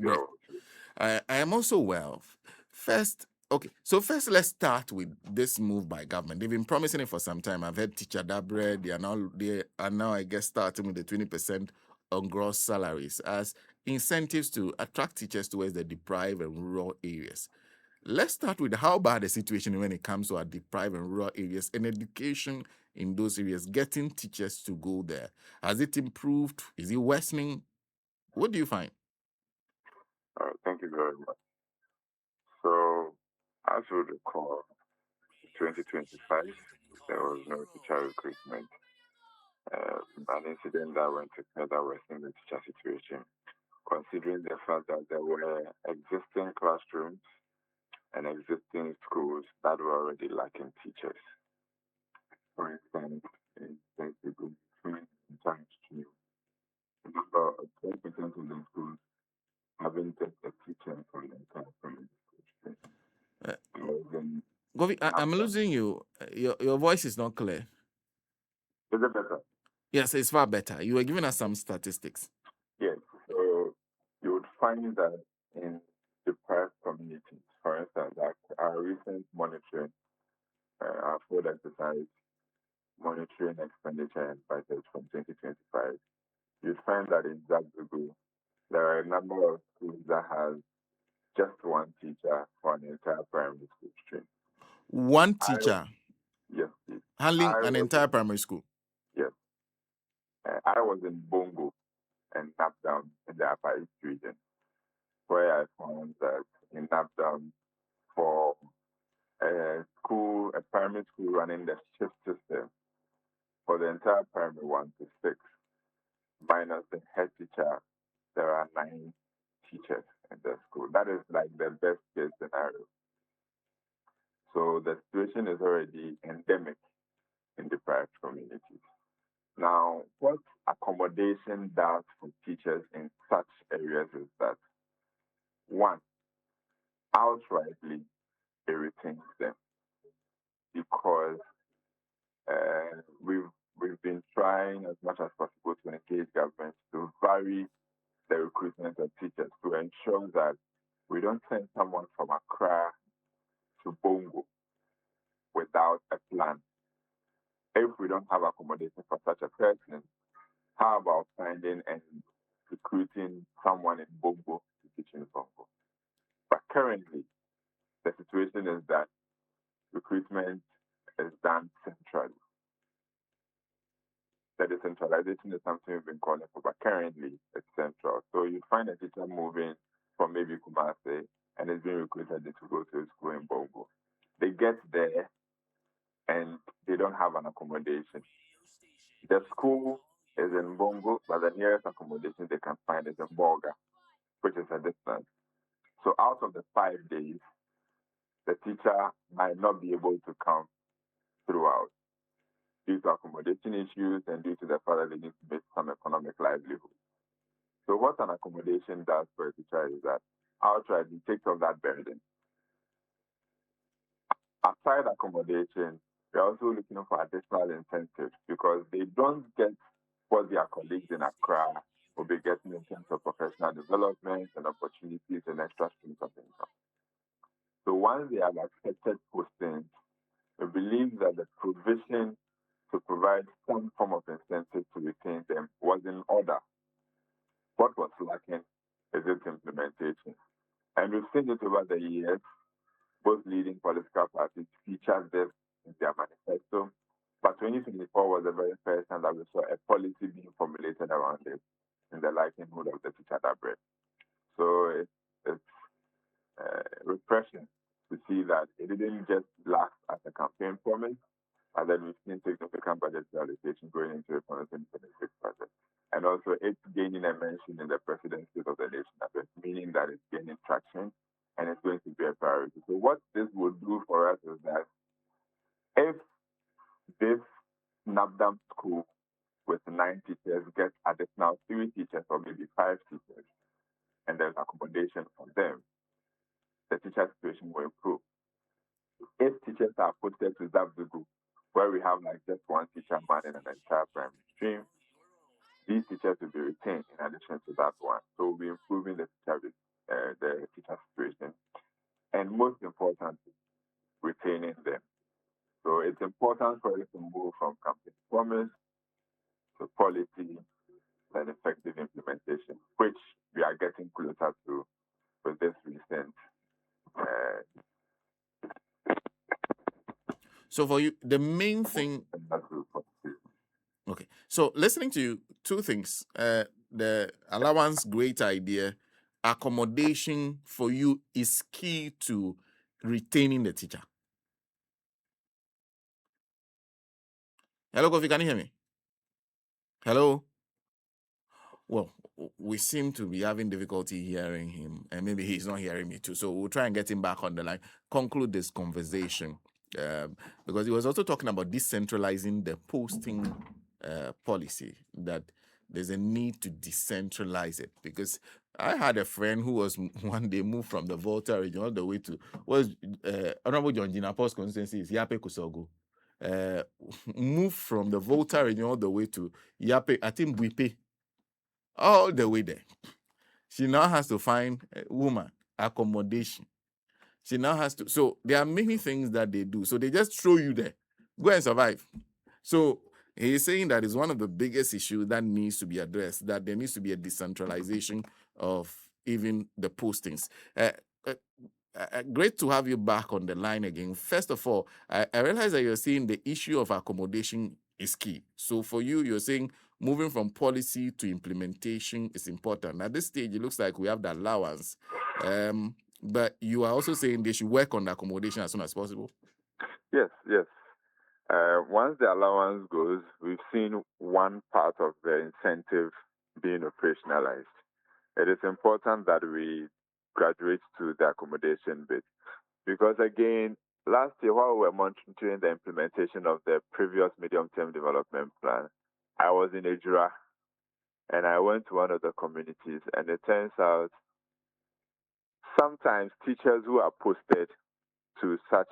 Yeah, You're I am also well. First, okay, so first let's start with this move by government. They've been promising it for some time. I've heard teacher Dabre, they are now I guess starting with the 20% on gross salaries as incentives to attract teachers towards the deprived and rural areas. Let's start with how bad the situation when it comes to our deprived and rural areas and education in those areas, getting teachers to go there. Has it improved? Is it worsening? What do you find? Thank you very much. So, as you recall, 2025, there was no teacher recruitment. An incident that went to further worsen the teacher situation, considering the fact that there were existing classrooms and existing schools that were already lacking teachers. For instance, in St. between times two, about 10% of the schools haven't just a teacher for the entire family. Uh, I was in Govi, I'm Napton. losing you. Your voice is not clear. Is it better? Yes, it's far better. You were giving us some statistics. Yes. So you would find that in deprived communities, for instance, our recent monitoring, our food exercise monitoring expenditure and budget from 2025, you'd find that in Zagzugu, there are a number of schools that has just one teacher for an entire primary school stream. One I teacher yes, please. handling I an was entire primary school. yes, I was in Bongo and Napdown in the Upper East region, where I found that in Napdown for a primary school running the shift system for the entire primary 1 to 6, minus the head teacher, there are 9 teachers in the school. That is like the best case scenario. So the situation is already endemic in deprived communities. Now, what accommodation does for teachers in such areas is that, one, outrightly it retains them because we've been trying as much as possible to engage governments to vary the recruitment of teachers to ensure that we don't send someone from Accra to Bongo without a plan. If we don't have accommodation for such a person, how about finding and recruiting someone in Bongo to teach in Bongo? But currently, the situation is that recruitment is done centrally. The decentralization is something we've been calling for, but currently it's central. So you find a teacher moving from maybe Kumasi and is being recruited to go to a school in Bongo. They get there and they don't have an accommodation. The school is in Bongo, but the nearest accommodation they can find is in Bolga, which is a distance. So out of the 5 days, the teacher might not be able to come throughout due to accommodation issues and due to the fact that they need to make some economic livelihood. So what an accommodation does for a teacher is that outright it takes off that burden. Aside accommodation, we're also looking for additional incentives because they don't get what their colleagues in Accra will be getting in terms of professional development and opportunities and extra streams of income. So once they have accepted postings, we believe that the provision to provide some form of incentive to retain them was in order. What was lacking is its implementation. And we've seen it over the years. Both leading political parties featured this in their manifesto. But 2024 was the very first time that we saw a policy being formulated around it in the likelihood of the teacher that bread. So it's refreshing to see that it didn't just last as a campaign promise, and then we've seen significant budget allocation going into it from the 2026 budget. And also it's gaining a mention in the presidency of the nation address, meaning that it's gaining traction and it's going to be a priority. So what this will do for us is that if this NABDAM school with 9 teachers gets additional 3 teachers or maybe 5 teachers, and there's accommodation for them, the teacher situation will improve. If teachers are posted to Zabzugu, where we have like just one teacher manning an entire primary stream, these teachers will be retained in addition to that one. So we'll be improving the teacher the teacher situation, and most importantly, retaining them. So it's important for us to move from campaign promise to policy and effective implementation, which we are getting closer to with this recent. Uh, So for you, the main thing. Okay. So listening to you, two things. The allowance, great idea. Accommodation for you is key to retaining the teacher. Hello, Kofi, can you hear me? Hello? Well, we seem to be having difficulty hearing him, and maybe he's not hearing me too. So we'll try and get him back on the line, conclude this conversation, because he was also talking about decentralizing the posting policy, that there's a need to decentralize it. Because I had a friend who was one day moved from the Volta region all the way to Honorable John Ginapo's constituency is Yape Kusogo. Moved from the Volta region all the way to Yape, I think Buipe, all the way there. She now has to find a woman, accommodation. She now has to. So there are many things that they do. So they just throw you there. Go and survive. So he's saying that is one of the biggest issues that needs to be addressed, that there needs to be a decentralization of even the postings. Uh, great to have you back on the line again. First of all, I realize that you're saying the issue of accommodation is key. So for you, you're saying moving from policy to implementation is important. At this stage, it looks like we have the allowance. But you are also saying they should work on the accommodation as soon as possible. Yes, yes. Once the allowance goes, we've seen one part of the incentive being operationalized. It is important that we graduate to the accommodation bit. Because again, last year while we were monitoring the implementation of the previous medium-term development plan, I was in Ejura and I went to one of the communities, and it turns out sometimes teachers who are posted to such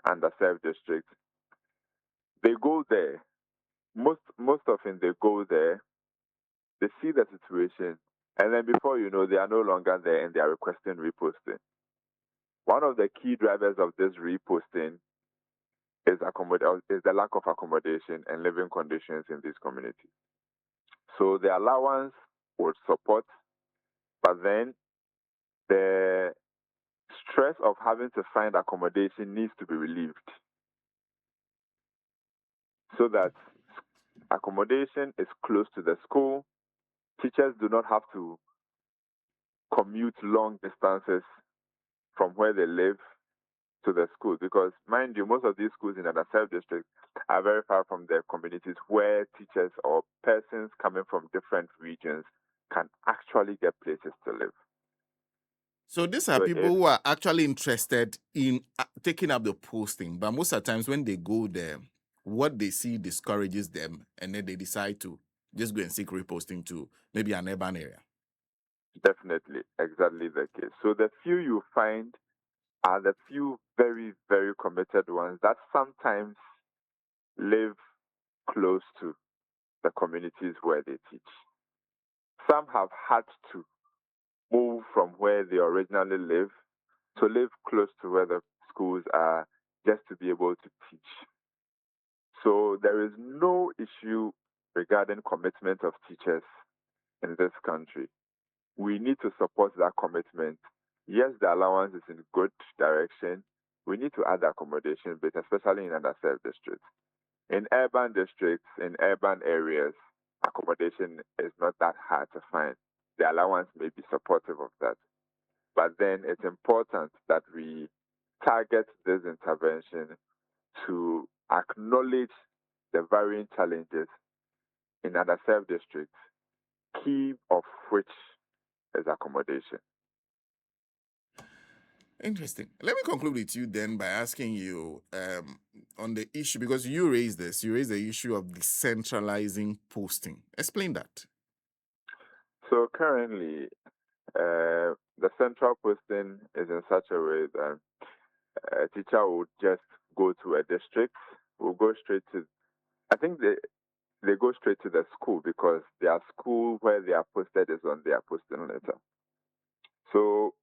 underserved districts, they go there. Most often they go there, they see the situation, and then before you know, they are no longer there and they are requesting reposting. One of the key drivers of this reposting is the lack of accommodation and living conditions in these communities. So the allowance would support, but then the stress of having to find accommodation needs to be relieved so that accommodation is close to the school. Teachers do not have to commute long distances from where they live to the school, because mind you, most of these schools in underserved districts are very far from their communities where teachers or persons coming from different regions can actually get places to live. So these are people who are actually interested in taking up the posting, but most of the times when they go there, what they see discourages them, and then they decide to just go and seek reposting to maybe an urban area. Definitely, exactly the case. So the few you find are the few very, very committed ones that sometimes live close to the communities where they teach. Some have had to move from where they originally live to live close to where the schools are just to be able to teach. So there is no issue regarding commitment of teachers in this country. We need to support that commitment. Yes, the allowance is in good direction. We need to add accommodation, but especially in underserved districts. In urban districts, in urban areas, accommodation is not that hard to find. The allowance may be supportive of that. But then it's important that we target this intervention to acknowledge the varying challenges in underserved districts, key of which is accommodation. Interesting. Let me conclude with you then by asking you on the issue, because you raised the issue of decentralizing posting. Explain that. So currently, the central posting is in such a way that a teacher would just go to a district, will go straight to, I think they go straight to the school because their school where they are posted is on their posting letter. So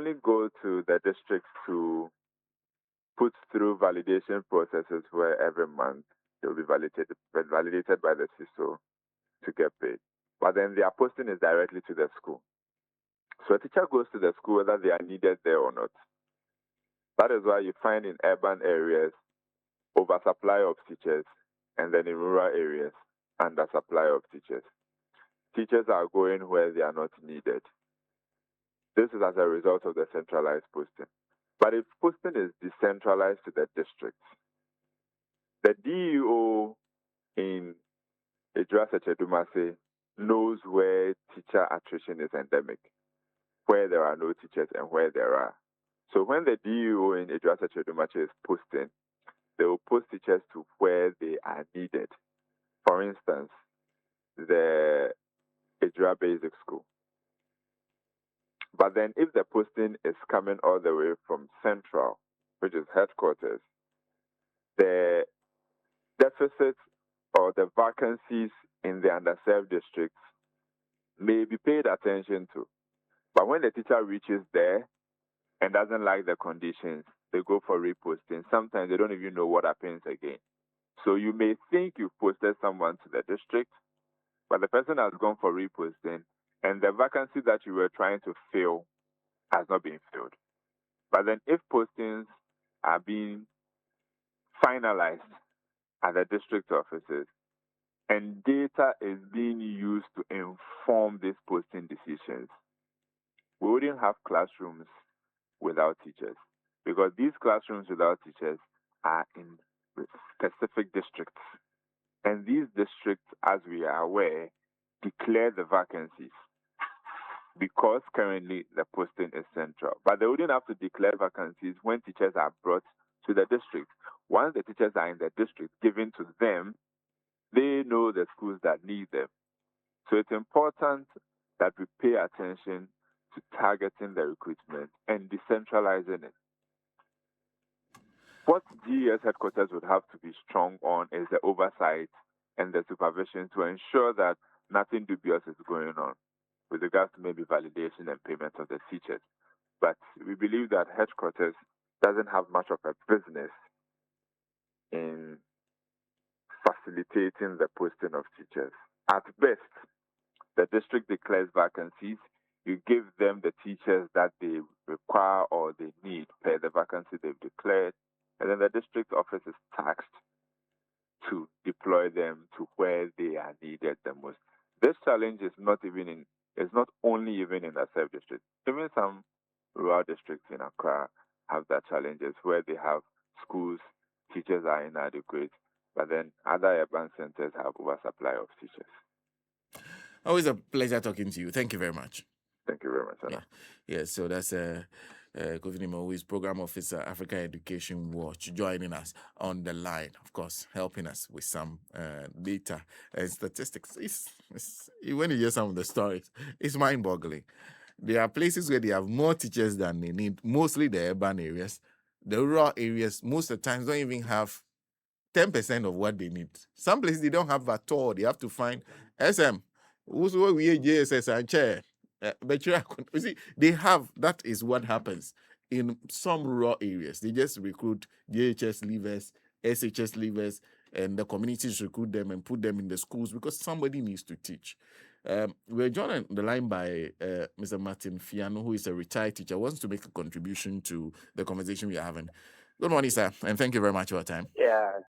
only go to the district to put through validation processes where every month they'll be validated by the CISO to get paid. But then their posting is directly to the school. So a teacher goes to the school whether they are needed there or not. That is why you find in urban areas oversupply of teachers, and then in rural areas undersupply of teachers. Teachers are going where they are not needed. This is as a result of the centralized posting. But if posting is decentralized to the districts, the DEO in Eduwatch knows where teacher attrition is endemic, where there are no teachers and where there are. So when the DEO in Eduwatch is posting, they will post teachers to where they are needed. For instance, the Edra Basic School. But then if the posting is coming all the way from Central, which is headquarters, the deficits or the vacancies in the underserved districts may be paid attention to. But when the teacher reaches there and doesn't like the conditions, they go for reposting. Sometimes they don't even know what happens again. So you may think you posted someone to the district, but the person has gone for reposting, and the vacancy that you were trying to fill has not been filled. But then if postings are being finalized at the district offices and data is being used to inform these posting decisions, we wouldn't have classrooms without teachers, because these classrooms without teachers are in specific districts. And these districts, as we are aware, declare the vacancies because currently the posting is central. But they wouldn't have to declare vacancies when teachers are brought to the district. Once the teachers are in the district given to them, they know the schools that need them. So it's important that we pay attention to targeting the recruitment and decentralizing it. What GES headquarters would have to be strong on is the oversight and the supervision to ensure that nothing dubious is going on with regards to maybe validation and payment of the teachers. But we believe that headquarters doesn't have much of a business in facilitating the posting of teachers. At best, the district declares vacancies. You give them the teachers that they require or they need per the vacancy they've declared, and then the district office is taxed to deploy them to where they are needed the most. This challenge is not only even in the South district. Even some rural districts in Accra have that challenges where they have schools, teachers are inadequate, but then other urban centers have oversupply of teachers. Always a pleasure talking to you. Thank you very much. Thank you very much, Anna. Yeah, so that's Kwasi Nimo, who is Program Officer, Africa Education Watch, joining us on the line, of course, helping us with some data and statistics. When you hear some of the stories, it's mind-boggling. There are places where they have more teachers than they need, mostly the urban areas. The rural areas, most of the times, don't even have 10% of what they need. Some places they don't have at all. They have to find SM. Who's what we JSS and chair. But you see, they have, that is what happens in some rural areas. They just recruit JHS leavers, SHS leavers, and the communities recruit them and put them in the schools because somebody needs to teach. We're joined on the line by Mr. Martin Fiano, who is a retired teacher, wants to make a contribution to the conversation we are having. Good morning, sir, and thank you very much for your time. Yeah,